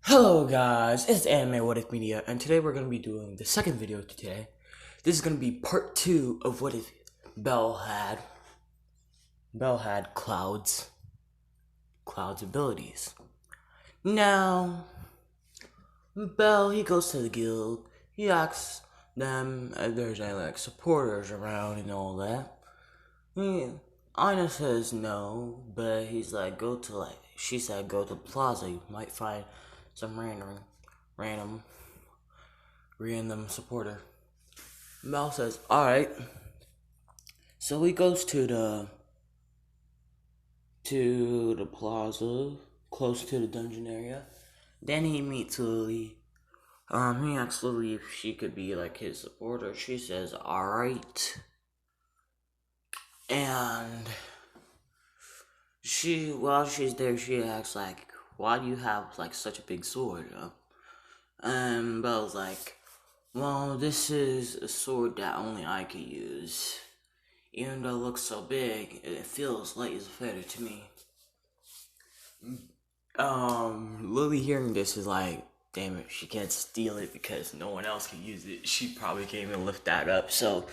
Hello guys, it's Anime What If Media, and today we're going to be doing the second video today. This is going to be part 2 of what if Bell had Cloud's abilities. Now, Bell, he goes to the guild, he asks them if there's any like supporters around and all that. Ina says no, but he's like, she said go to Plaza, you might find some random supporter. Mel says, alright. So he goes to the plaza, close to the dungeon area. Then he meets Lily. He asks Lily if she could be like his supporter. She says, alright. And while she's there, she asks like, why do you have like such a big sword? And Belle's like, well, this is a sword that only I could use. Even though it looks so big, it feels light as a feather to me. Lily hearing this is like, damn it, she can't steal it because no one else can use it. She probably can't even lift that up, so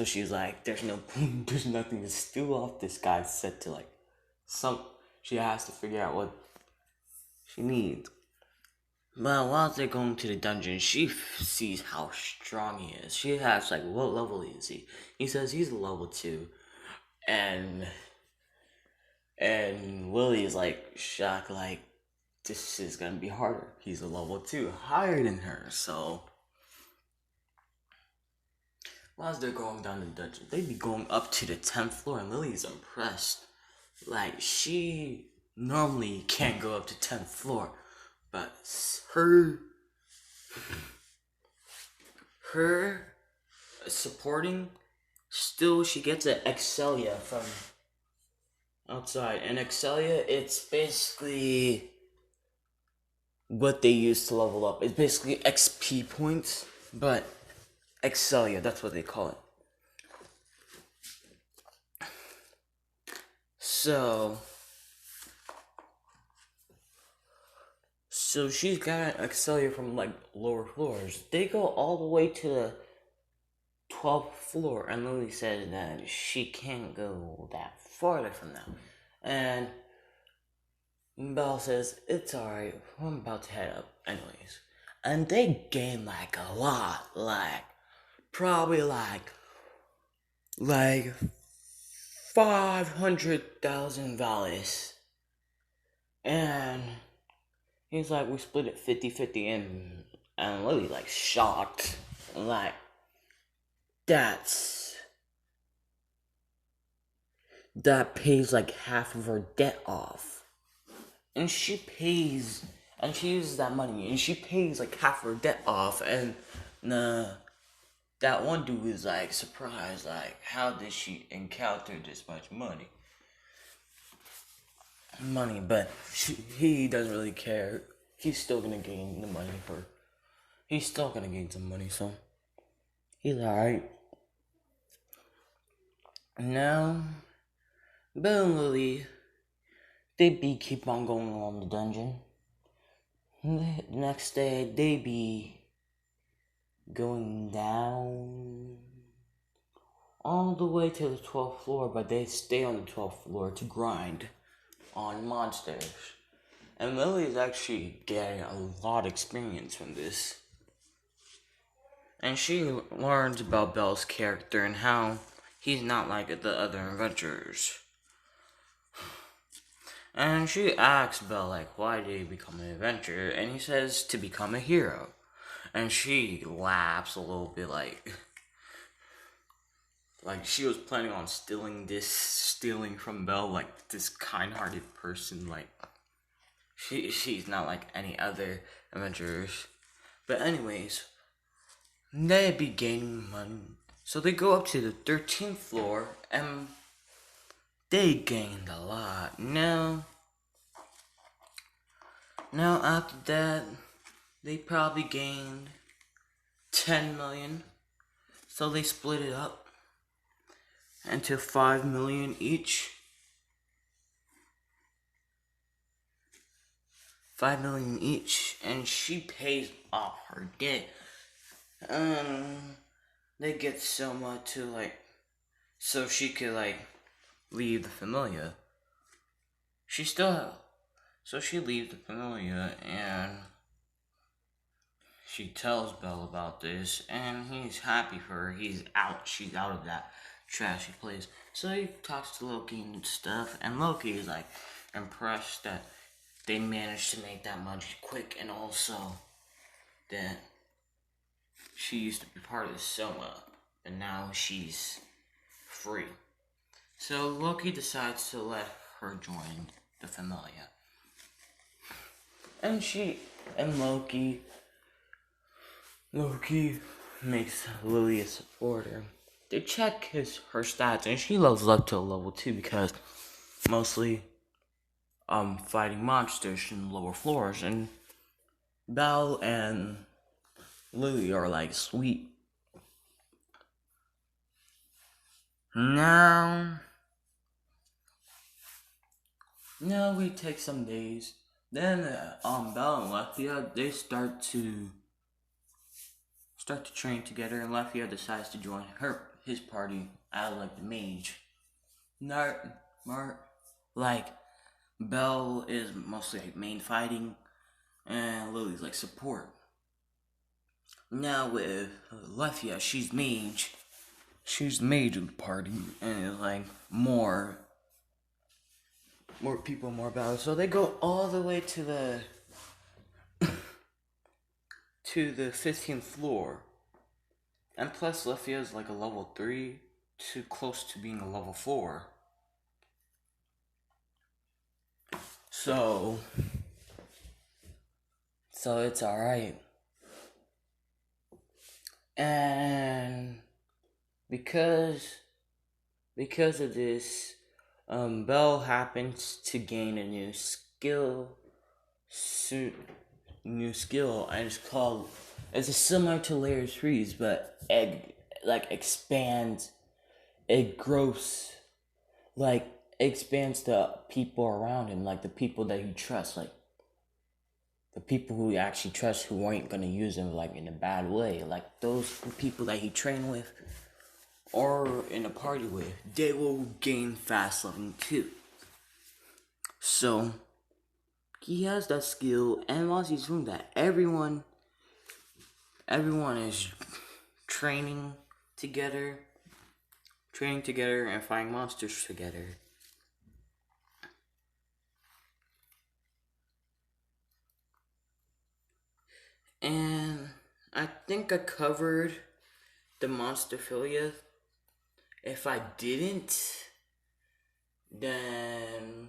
she's like, there's nothing to steal off this guy's set to like, she has to figure out what she needs. Well, while they're going to the dungeon, she sees how strong he is. She asks, like, what level is he? He says he's a level 2. And Lily is, like, shocked, like, this is gonna be harder. He's a level 2, higher than her, so... While they're going down the dungeon, they be going up to the 10th floor, and Lily's impressed. Like, she normally can't go up to 10th floor. But her supporting, still she gets an Excelia from outside. And Excelia, it's basically what they use to level up. It's basically XP points, but Excelia, that's what they call it. So she's got an Excelia from like lower floors. They go all the way to the 12th floor, and Lily says that she can't go that farther from them. And Belle says, it's alright, I'm about to head up anyways. And they gain like a lot, like probably like 500,000 valleys. And he's like, we split it 50-50, and Lily like shocked, like that pays like half of her debt off, and she uses that money, and she pays like half her debt off, and that one dude is like surprised, like how did she encounter this much money, but he doesn't really care. He's still gonna gain the money he's still gonna gain some money, so he's alright. Now, Belle and Lily, they keep on going along the dungeon. The next day, they be going down all the way to the 12th floor, but they stay on the 12th floor to grind on monsters. And Lily is actually getting a lot of experience from this. And she learns about Belle's character and how he's not like the other adventurers. And she asks Belle, like, why did he become an adventurer? And he says, to become a hero. And she laughs a little bit, like she was planning on stealing from Belle, like this kind-hearted person, like she's not like any other adventurers. But anyways, they be gaining money, so they go up to the 13th floor, and they gained a lot. Now after that, they probably gained 10 million, so they split it up into 5 million each. 5 million each, and she pays off her debt. They get Selma to so she could leave the familia. She leaves the familia, and she tells Belle about this, and he's happy for her. She's out of that trashy place. So he talks to Loki and stuff, and Loki is impressed that they managed to make that much quick, and also that she used to be part of the Soma, and now she's free. So Loki decides to let her join the familia. And Loki makes Lily a supporter. They check her stats, and she levels up to a level 2 because mostly fighting monsters in lower floors, and Belle and Lily are sweet. Now we take some days. Then Belle and Lethia, they start to train together, and Lethia decides to join his party as the mage. Belle is mostly main fighting, and Lily's support. Now with Lethia, she's mage. She's the mage of the party, and it's more people, more battles. So they go all the way to the 15th floor. And plus Lethia is a level 3, too close to being a level 4. So it's alright. And because of this, Belle happens to gain a new skill, and it's similar to Layer 3's, but it expands. It grows, expands the people around him, the people that he trusts, the people who he actually trusts, who aren't gonna use him in a bad way, those people that he trained with or in a party with, they will gain fast leveling too. So he has that skill, and while he's doing that, everyone is training together and fighting monsters together. And I think I covered the monsterphilia. If I didn't, then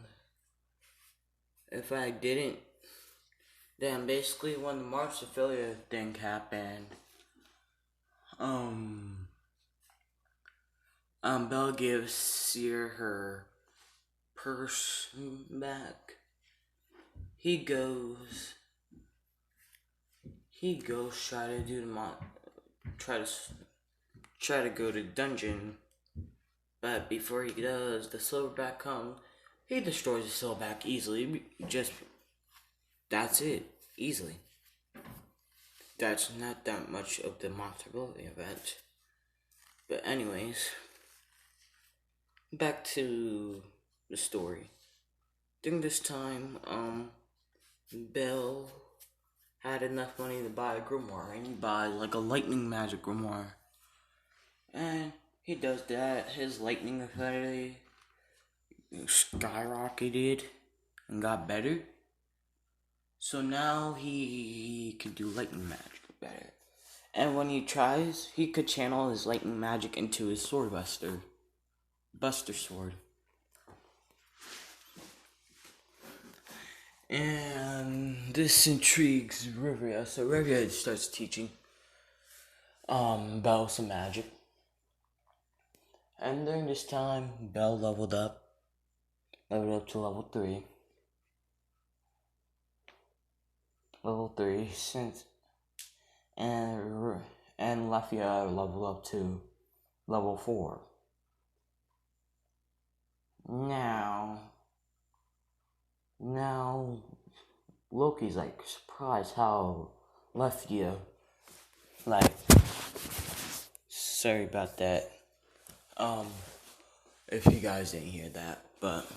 basically when the monsterphilia thing happened, Belle gives Seer her purse back. He goes try to do try to go to the dungeon, but before he does, the silverback comes. He destroys the silverback easily. That's it, easily. That's not that much of the monsterability event. But anyways, back to the story. During this time, Belle had enough money to buy a grimoire, and he buys a lightning magic grimoire. And he does that. His lightning ability skyrocketed and got better. So now he can do lightning magic better. And when he tries, he could channel his lightning magic into his sword Buster sword. And this intrigues Rivia, so Rivia starts teaching Belle some magic. And during this time, Belle leveled up to level 3. And Lafayette leveled up to level 4. Now Loki's like surprised how left you. Like, sorry about that. If you guys didn't hear that, but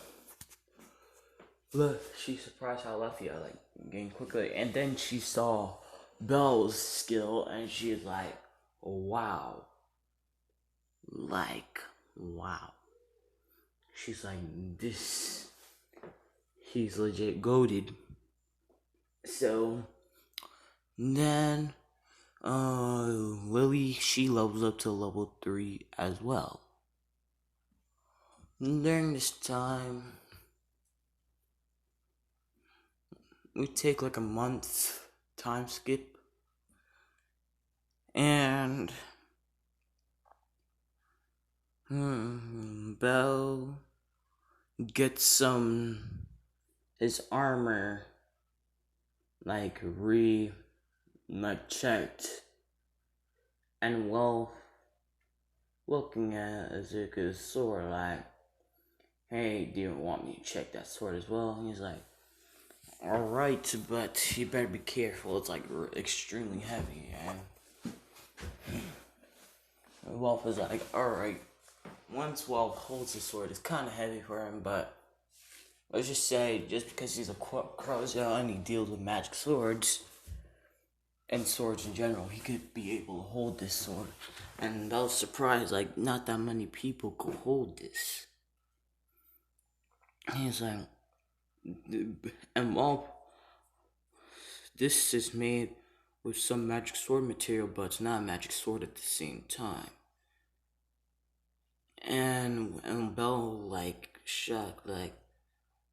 look, she's surprised how left you like getting quickly, and then she saw Belle's skill, and she's like, wow, like, wow. She's like, this, he's legit goated. So then, Lily, she levels up to level 3 as well. During this time, we take like a month time skip, and Belle gets his armor like checked, and well, looking at Azuka's sword like, hey, do you want me to check that sword as well? And he's like, alright, but you better be careful, it's like extremely heavy. And Wolf is like, alright. Once Wolf holds the sword, it's kind of heavy for him, but let's just say, just because he's a Crozio and he deals with magic swords, and swords in general, he could be able to hold this sword. And I was surprised, like, not that many people could hold this. He's like, and Wolf, this is made with some magic sword material, but it's not a magic sword at the same time. And Belle, like, shocked, like,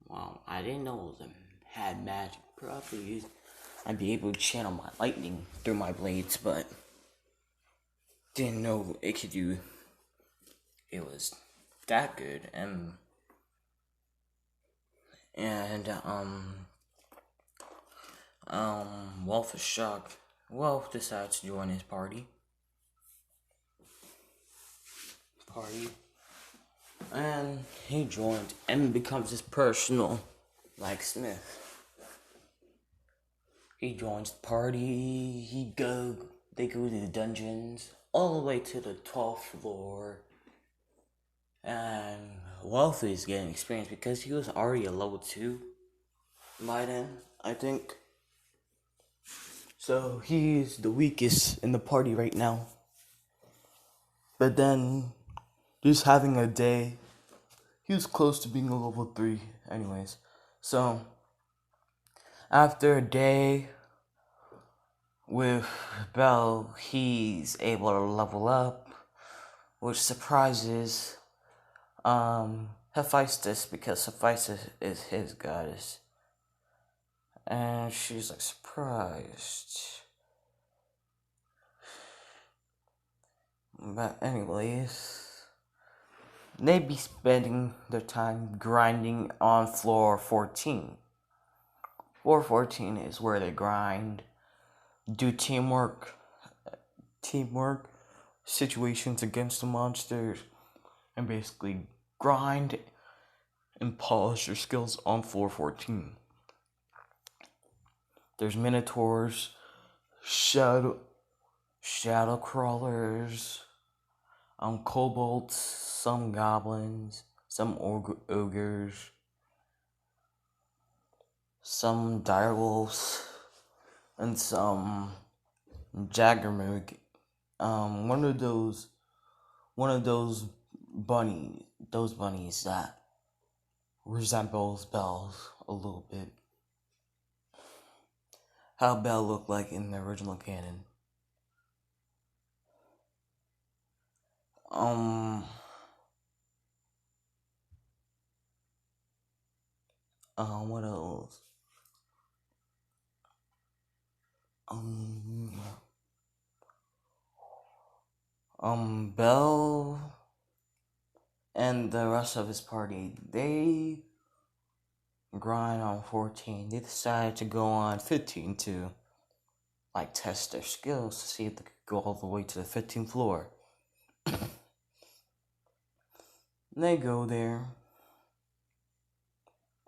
wow, I didn't know it had magic properties. I'd be able to channel my lightning through my blades, but didn't know it could do, it was that good. Wolf is shocked. Wolf decides to join his party. And he joins and becomes his personal, like, Smith. He joins the party, they go to the dungeons, all the way to the 12th floor. And Wolf is getting experience because he was already a level 2 by then, I think. So he's the weakest in the party right now. But then, just having a day, he was close to being a level 3 anyways. So, after a day with Belle, he's able to level up, which surprises Hephaestus, because Hephaestus is his goddess. And she's like surprised. But anyways, they be spending their time grinding on floor 14. Floor 14 is where they grind, do teamwork, situations against the monsters, and basically grind and polish your skills on floor 14. There's minotaurs, shadow crawlers, kobolds, some goblins, some ogres, some direwolves, and some jaggermoog. One of those bunnies that resembles Belle's a little bit. How Belle looked like in the original canon. What else? Belle and the rest of his party, they grind on 14. They decided to go on 15 to, like, test their skills to see if they could go all the way to the 15th floor. They go there,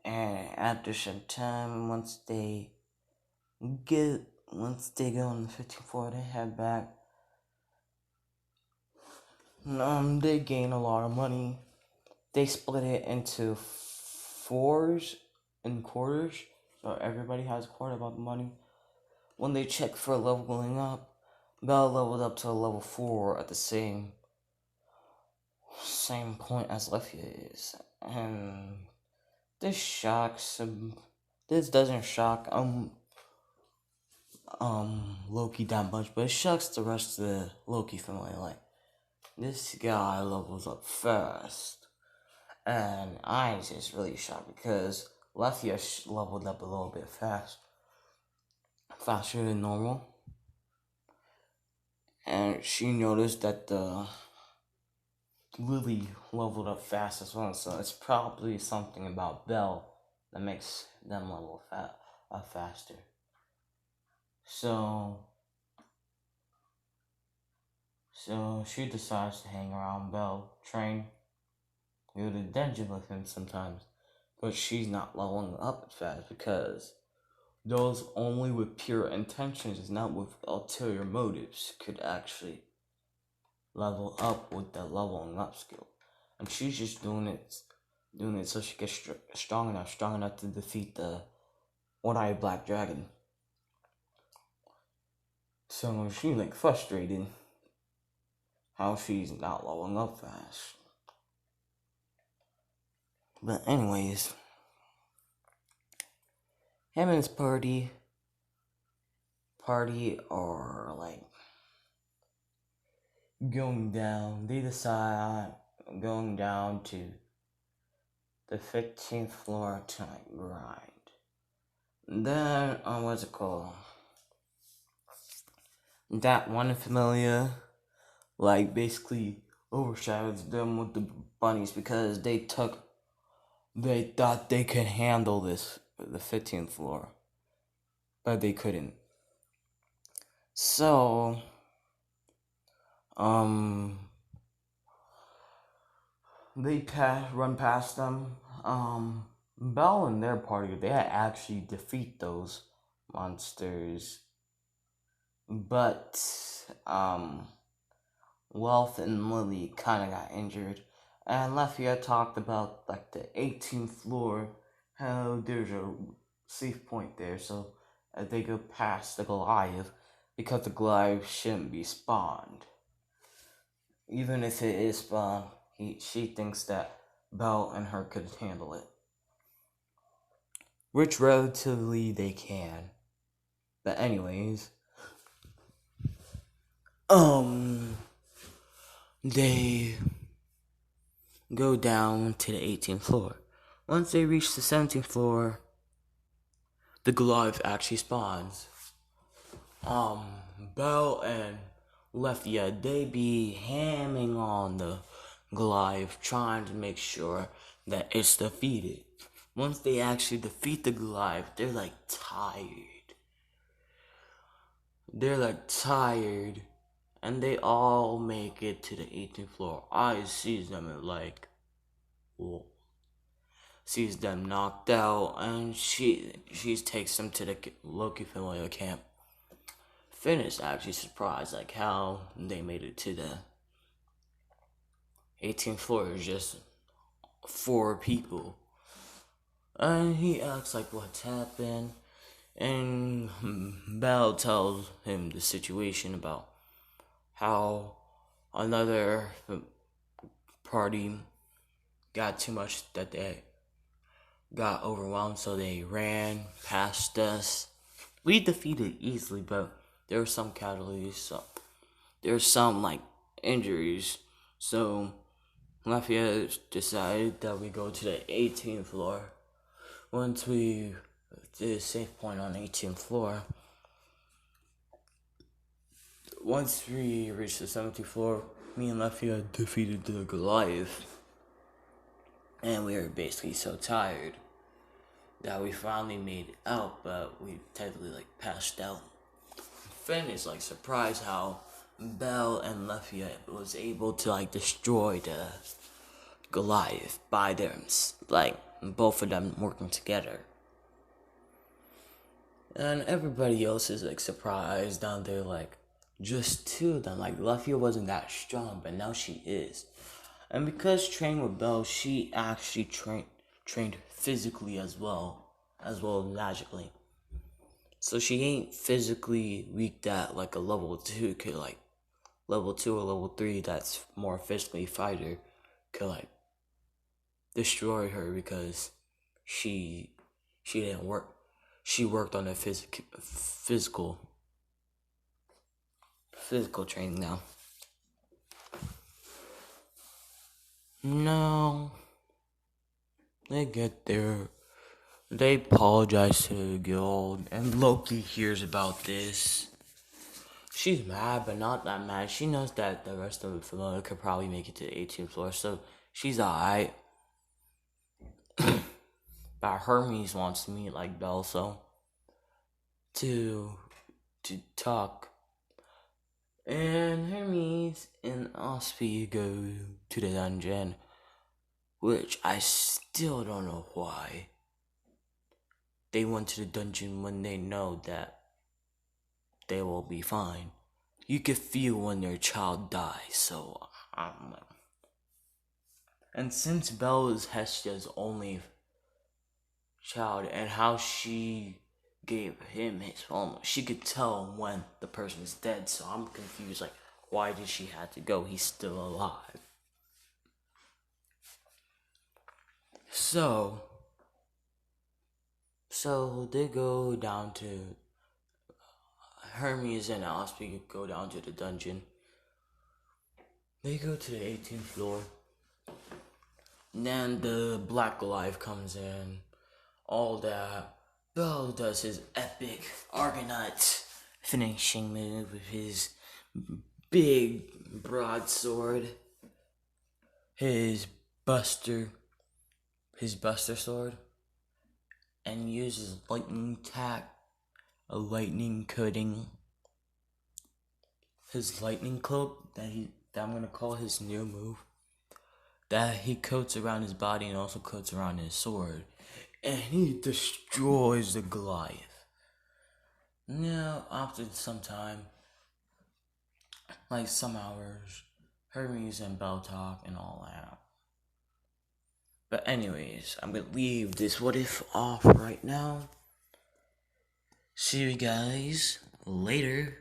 and after some time, once they once they go on the 15th floor, they head back. They gain a lot of money. They split it into fours and quarters, so everybody has a quarter about the money. When they check for leveling up, Belle leveled up to a level 4 at the same point as Lefia is, and this doesn't shock Loki that much, but it shocks the rest of the Loki family. Like, this guy levels up fast, and I was just really shocked because Lefia leveled up a little bit faster than normal, and she noticed that the Lily leveled up fast as well, so it's probably something about Belle that makes them level up faster. So she decides to hang around Belle, train, go to the dungeon with him sometimes, but she's not leveling up as fast because those only with pure intentions, not with ulterior motives, could actually level up with the leveling up skill, and she's just doing it so she gets strong enough to defeat the one-eyed black dragon. So she's like frustrated how she's not leveling up fast. But anyways, him and his party are like going down. They decide going down to the 15th floor to like grind. Then what's it called? That one familiar like basically overshadows them with the bunnies because they thought they could handle the 15th floor, but they couldn't. So they run past them. Belle and their party, they actually defeat those monsters, but Wealth and Lily kind of got injured, and Lafayette talked about like the 18th floor, how there's a safe point there, so they go past the Goliath because the Goliath shouldn't be spawned. Even if it is spawned, she thinks that Belle and her could handle it, which relatively they can. But anyways, they go down to the 18th floor. Once they reach the 17th floor, the Goliath actually spawns. Belle and Lefia, they be hamming on the Goliath, trying to make sure that it's defeated. Once they actually defeat the Goliath, they're like tired. And they all make it to the 18th floor. I sees them and like, whoa. Sees them knocked out, and she takes them to the Loki familiar camp. Finn is actually surprised like how they made it to the 18th floor. Is just 4 people, and he asks like what's happened, and Belle tells him the situation about how another party got too much that they got overwhelmed, so they ran past us. We defeated easily, but there were some casualties, so there were some like injuries. So Lafayette decided that we go to the 18th floor. Once we did a safe point on the 18th floor, once we reached the 17th floor, me and Lafayette defeated the Goliath, and we were basically so tired that we finally made it out, but we technically like passed out. Finn is like surprised how Belle and Lafayette was able to like destroy the Goliath by them, like both of them working together. And everybody else is like surprised down there, like just two of them. Like Luffy wasn't that strong, but now she is. And because training with Bell, she actually trained physically as well as magically. So she ain't physically weak that like a level 2 could like level 2 or level 3 that's more physically fighter could like destroy her because she didn't work. She worked on the physical training now. No, they get there. They apologize to the guild, and Loki hears about this. She's mad, but not that mad. She knows that the rest of the familiar could probably make it to the 18th floor, so she's alright. But Hermes wants to meet like Belle, so to talk. And Hermes and Ospi go to the dungeon, which I still don't know why they went to the dungeon when they know that they will be fine. You can feel when their child dies, so and since Belle is Hestia's only child and how she gave him his home, she could tell when the person is dead, so I'm confused, like, why did she have to go? He's still alive. So they go down to Hermes and Ospi go down to the dungeon. They go to the 18th floor. And then the Black Goliath comes in. All that. Bell does his epic Argonaut finishing move with his big broadsword. His buster sword. And uses lightning attack. A lightning coating. His lightning cloak that I'm gonna call his new move. That he coats around his body and also coats around his sword. And he destroys the Goliath. Now, after some time, like some hours, Hermes and Bell talk and all that. But anyways, I'm gonna leave this what if off right now. See you guys later.